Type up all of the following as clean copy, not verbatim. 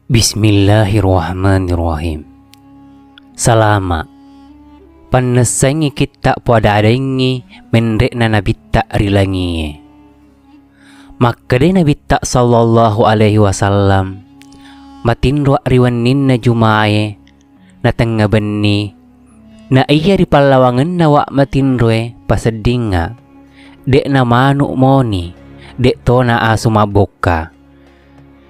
Bismillahirrahmanirrahim. Salama pannasangi kita pada adengi menrekna nabi tak rilangi. Maka de nabi tak sallallahu alaihi wasallam matinro riwaninna jumae na tengah beni na iya di palawangan na matinroe pasedinga dek na manuk moni dek tona asu maboka.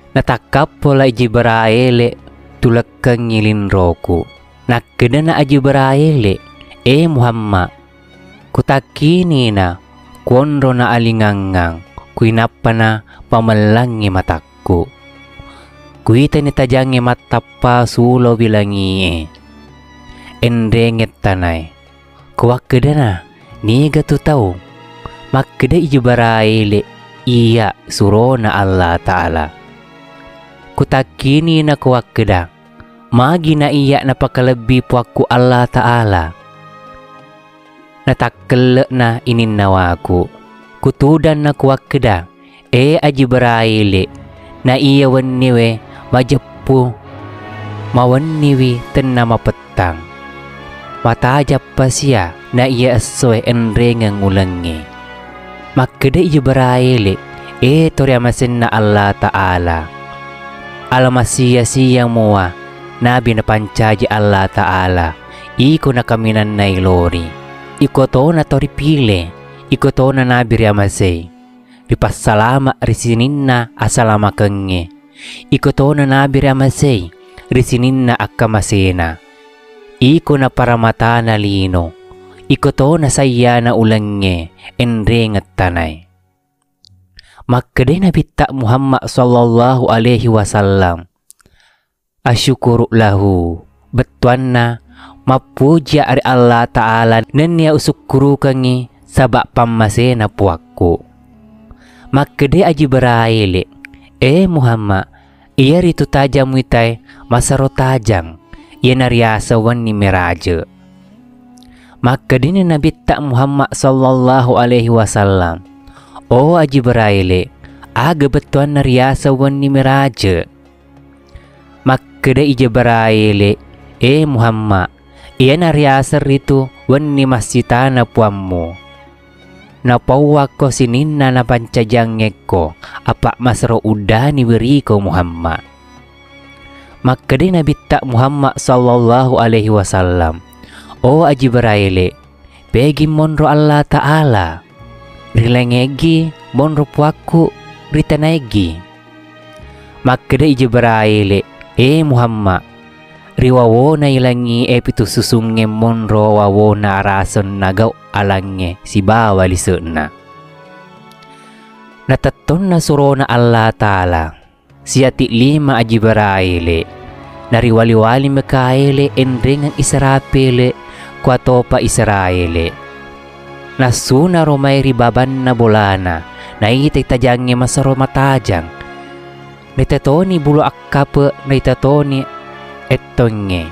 Natakap pola Jibrail tulakang ngilin roku. Nakeda na Jibrail Muhammad kutakini na kuonro na alingangang kuinapa na pamalangi matakku. Kuita ni tajangi matapa sulo bilangi enrenget tanay. Kuwakeda na niga tu tau. Makeda Jibrail iya suro na Allah Ta'ala. Kutakini na kuwakeda magi na iya napakalabi po ako Allah Ta'ala. Natakkel na ininnawaku kutudan na kuwakeda Jibrail na iya waniwe majapu mawaniwi tenna mapetang matajap pa siya na iya asoy enrengang ulangi. Makeda Jibrail toriamasin na Allah Ta'ala. Alamasiya siyang mua nabi na pancaji Allah Ta'ala iko na kaminan na ilori iko to na toripile iko to na nabi riamasay ripasalama risinin na asalama kenge iko to na nabi riamasay risinin na akamasena iko na paramata na lino iko to na saya na ulange enrengat tanay. Makade Nabi tak Muhammad sallallahu alaihi wasallam asyukuru lahu betuan na mapuja ari Allah Ta'ala nenya usukuru kangi sabak pamasena puakku. Makade Jibrail Muhammad iya ritu tajam witai masaro tajang iya nariasa wani meraja. Makade Nabi tak Muhammad sallallahu alaihi wasallam Jibrail aga betuan nariasa wani meraja. Makada Jibrail Muhammad iya nariasa ritu wani masjidana puammu napawa ko sininna na pancajangeko apa masro udani beriko Muhammad. Makada Nabi tak Muhammad sallallahu alaihi wasallam Jibrail pegi monro Allah Ta'ala rilengegi monro puaku ritanegi. Makada Jibrail Muhammad riwawona ilangi pitu susunge monro wawona arason nagaw alange si bawa lisena. Nataton na surona Allah Ta'ala siati lima Jibrail nariwali-wali Mikail enrengang Israfil kuatopa Israel. Nasuna romay ribaban na bolana naitay tajangi masaro matajang naitatoni bulo akkapa naitatoni etonge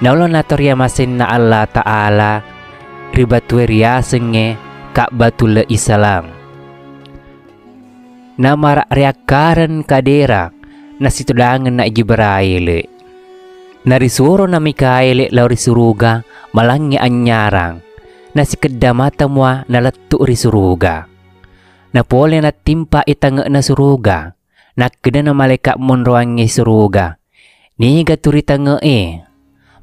naulo natorya masin na Allah Ta'ala ribatwe riyasenge kak batul Islam na marak riakaran kadera nasitudangan na Jibrail narisuro na Mikail lauri suruga malangi anyarang nasi kedamata mua nalattu ri suruga. Napole na timpa itanga na suruga. Nakeda na malaikat monroangi suruga. Niga turitanga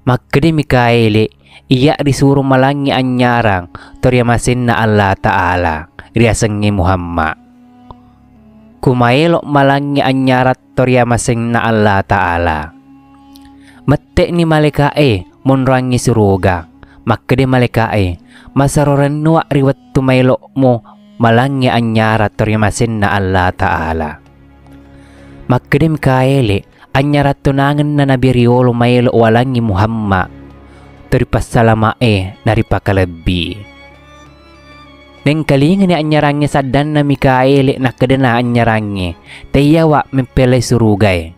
Makede Mikail iya disuruh malangi anyarang toriamasin na Allah Ta'ala riasangi Muhammad. Kumailok malangi anyarat toriamasin na Allah Ta'ala. Mette ni malaikat monroangi suruga. Makede malaikat masaroran nuwa riwat tumailo mo malangi anyara toriamasin na Allah Ta'ala. Makede Mikail anyara tunangan na nabiriolo mailo walangi Muhammad toripasalama naripakalabi. Neng kalingan ni anyarangi sadan na Mikail nakeda na anyarangi tayawa mempelay surugay.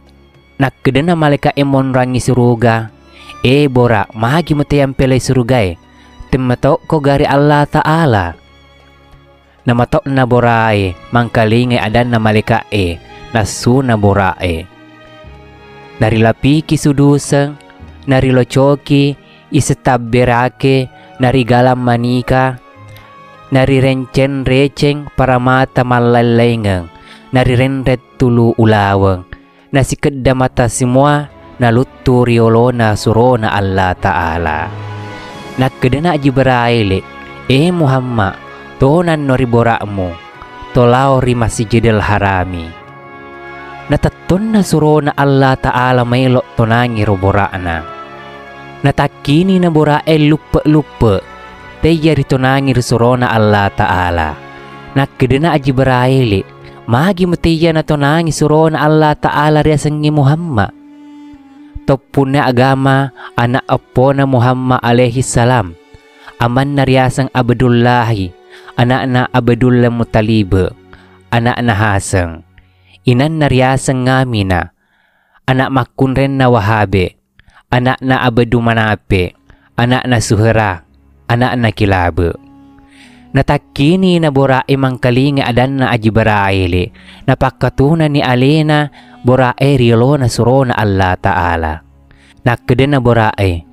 Nakeda na malaikat monrangi suruga bora magi matayang pelay surugay timatok ko gari Allah Ta'ala. Namatok na borae mangkalingay adan na malikae nasu na borae. nari lapiki suduseng, nari locoki, isetabberake, nari galam manika, nari rencen receng para mata malalengeng, nari renret tulu ulaweng, nasi kedda mata semua, naluttu riolona surona Allah Ta'ala. Nakkedena Jibrail, Muhammad, tonan nori borakmu, tolao ri Masjidil Harami. Nataton na surona Allah Ta'ala mailok tonangi roborakna. Natakini na borae lupa-lupa, teya ritonangi surona Allah Ta'ala. Nakkedena Jibrail, magi mutiya na tonangi surona Allah Ta'ala riasangi Muhammad. Topuna agama anak apona Muhammad alaihi salam, aman nariasang Abdullahi, anak-anak Abdullah Muttalib, anak-anak Hasang, inan nariasang ngamina, anak makunren na Wahabe, anak na Abdu Manape, anak na Suhera, anak na Kilab. Natakini na borae mangkalinga adan na Jibrail, napakatunan ni alena borae riolo na surona Allah Ta'ala. Nakkedena borae,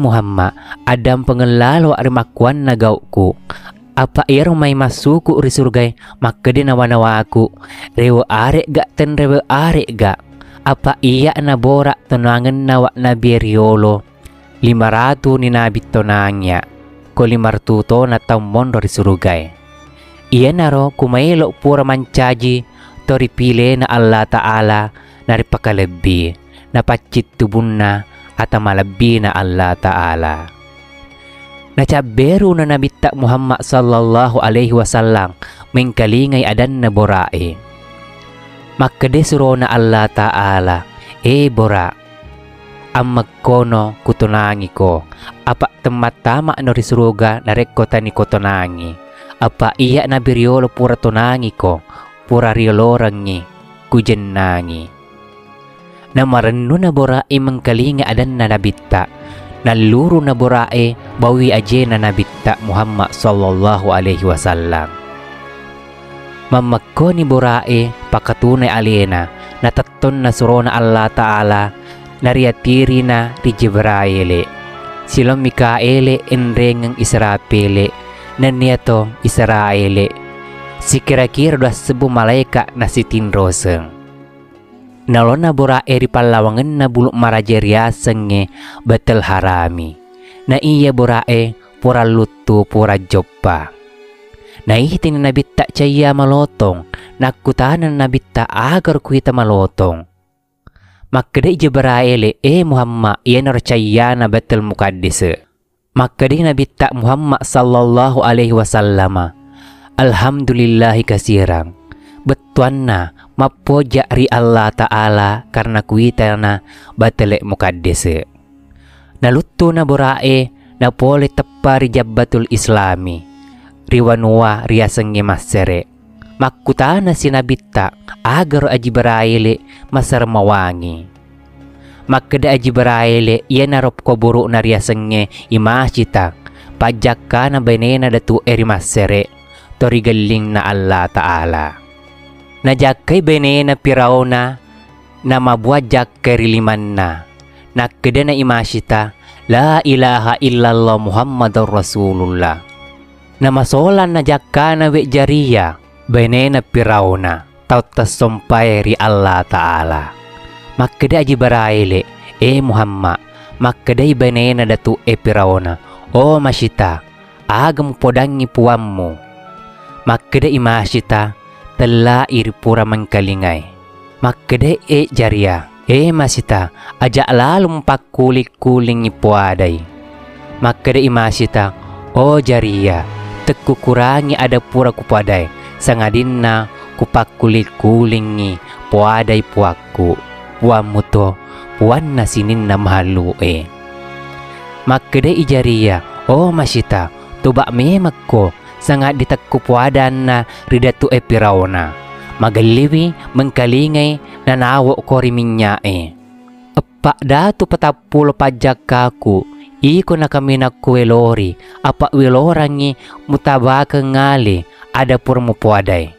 Muhammad, adam pengelalo arimakwan na gauku, apa iro may masuku ri surgay, makkede na wanawaku, rewo are ga ten rewo are ga, apa iya na bora tonangan na wak na beriolo, 500 ni nabit tonangya, ko 500 na taumon ri surgay. Iya naro kumailo pura mancaji, tori pile na Allah Ta'ala, naripakalebi, napacit tubun na at malabi na Allah Ta'ala. Nacaberu na nabitta Muhammad sallallahu alaihi wasallam mengkalingay adan na borae. Makkadesuro na Allah Ta'ala, bora, ang magkono kutunangi ko, apa tematama no risuruga na rekota ni kutunangi, apa iya na biriolo pura tunangi ko, pura riolorangi, kujennangi. Na maranno na borae mangkalinga adan na nabitta, naluro na borae bawi aje na nabitta Muhammad sallallahu alaihi wasallam. Mamakko ni borae pakatunay alena, nataton na surona Allah Ta'ala, nariyatiri na ri Jibrail, silang Mikael enrengang Israpil, naniyato Israel, si kira-kira dua sebu malaika na si tinroseng. Nalona borae ri palawangan na buluk marajeria senge Batal Harami. Na iya borae pura lutu pura joppa. Na ihitin na nabitta caya malotong, nakutanan na nabitta agar kuita malotong. Makkade Jibrail Muhammad iya narcaya na Batal Muqaddis. Makkade nabitta Muhammad sallallahu alaihi wasallam. Alhamdulillahi kasirang. Betuan na mapoja ri Allah Ta'ala karena kuita na Batal Muqaddis. Nalutto na borae na pole tepari Jabbatul Islami, riwanua riasangi masere. Makkutana sinabitta agar Jibrail masar mawangi. Makkada Jibrail iya narop ko buru na riasangi imasita, pajakka na benena datu eri masere, tori galing na Allah Ta'ala. Najakay benena Firauna na mabuajak keriliman na. Nakkada na imasita, la ilaha illallah Muhammadur Rasulullah. Namasolan na jakka na wejariya, benena Firauna, tautas sumpay ri Allah Ta'ala. Makkada Jibrail, Muhammad, makkada benena datu Firauna, o masita, agam podangi puammu. Makkada imasita, tela iri pura mangkalingay. Makkada jaria, masita, ajak lalu pakulik-kuling ipuaday. Makkada imasita, o jaria, teku kurangi ada pura kupadai, sangadin na kupakulik-kulingi puaday puaku, puamu to, puan na sinin na mahalu Makkada ijaria, o masita, tubak memakko, sangat ditakku puadan na ridatu Firauna. Magaliwi mengkalingay na nawo ko riminya Epak datu patapul pajak kaku, iko na kami nakuwelori, apa welorangi mutabaka ngali, ada purmu puaday.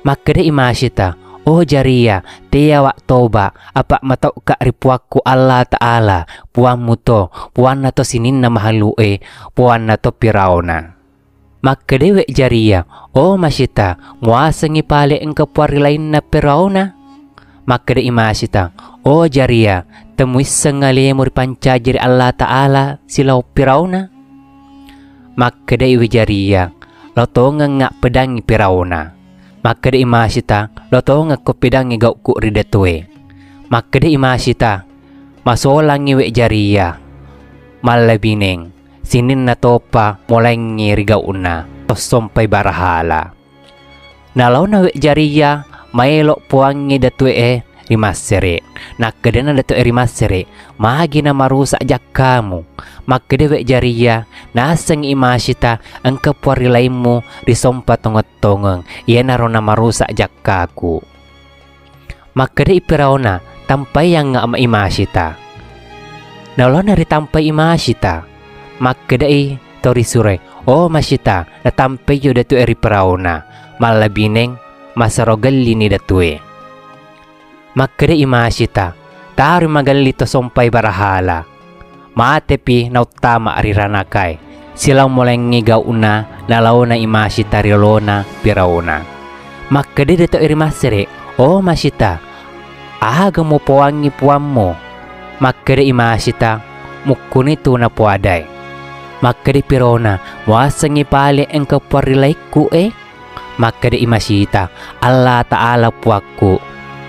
Makkada imasita, oh jaria, tia wak toba, apa matok ka ripuaku Allah Ta'ala, puan muto, puan nato sinin na mahalue, puan nato Pirauna. Maka dewek jaria, oh masyita, muasangi pale engka puari lain na Pirauna. Maka de imasita, oh jaria, temuis sengali muri pancajiri Allah Ta'ala silau Pirauna. Maka de iwi jaria, loto ngak pedangi Pirauna. Maka de imasita, loto ngak ko pedangi gauku ridetue. Maka de imasita, masolangi wek jaria, malabineng, sinin na topa mulai ngiri gauna, tosompai barahala. Nalau na wek jaria, maelok puangi datue rimasere. Nakkedena datue rimasere, magi na marusak jakkamu. Makkede wek jaria, naseng imasita engke puari laimu risompa tongot-tongeng, ia narona marusak jakkaku. Makkede Pirauna, tampai yang ngak imasita. Nalona ri tampai imasita. Makkede tori sure, oh masita, na tampai yo datue ri Pirauna, malabineng masarogalli ni datue. Makkede imasita, tari magalli to sompai barahala. Maatepi na utama ariranakay, silang mulai ngigaw una, nalaw na imasita rilona Pirauna. Makkede dito irimasere, oh masita, aga mo puwangi puwan mo. Makkede imasita, mukunito na puaday. Makkede Pirauna, muasangi pali ang kaparilay ku Makkede imasita, Allah Ta'ala puwaku,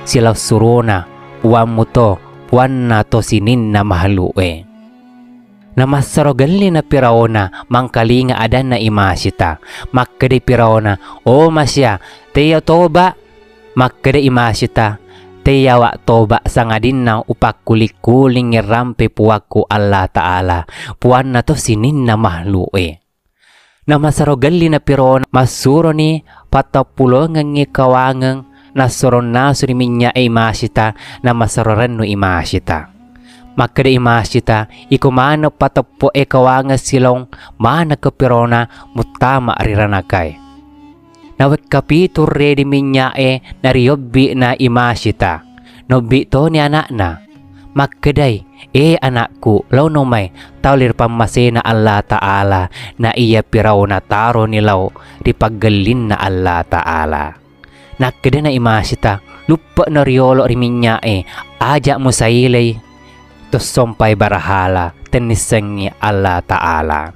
silaw suruna, puwan mo to, puwan na to sinin na mahalue. Namasarogalli na Pirauna, mangkalinga adan na imasita. Makkede Pirauna, oh masya, teya toba. Makkede imasita, teya wak toba sangadin na upakulik-kuling rampe puwaku Allah Ta'ala, puwan na to sinin na mahalue. Namasarogalli na Pirauna, masuro ni patapulongan ngi kawangang nasoron naso ni minya imasita na masaroran no imasita. Makkede imasita, ikumano patapo kawanga silong mana ke Pirauna mutama ariranakay. Nawek kapitur redi minya nariyobbi na imasita. Nobbi to ni anak na. Makkeday, anakku, law nomay, taulir pamasena Allah Ta'ala na iya Pirauna taro nilaw ripaggalin na Allah Ta'ala. Nakkede na imasita, lupa na riyolo riminya ajak mo sa ilay, tosompay barahala, tenisengi Allah Ta'ala.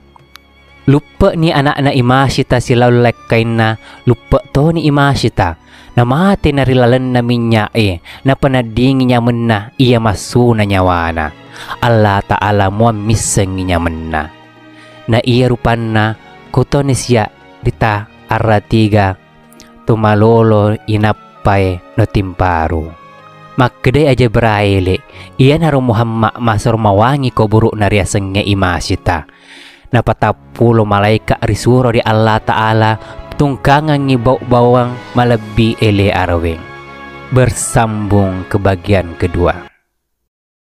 Lupa ni anak na imasita sila lekay na, lupa to ni imasita, na mati na rilalan na minya na panading niya mena iya masuna nyawana. Allah Ta'ala mo misengi niya mena. Na iya rupan na, kuto ni siya dita aratiga, tumalolo inapay no timparu. Makkede aja beraile, iya naro Muhammad masor mawangi ko buruk na riasengnya imasita. Napatapulo malaika risuro di Allah Ta'ala, tungkangan ngibaw bawang malabi ele araweng. Bersambung ke bagian kedua.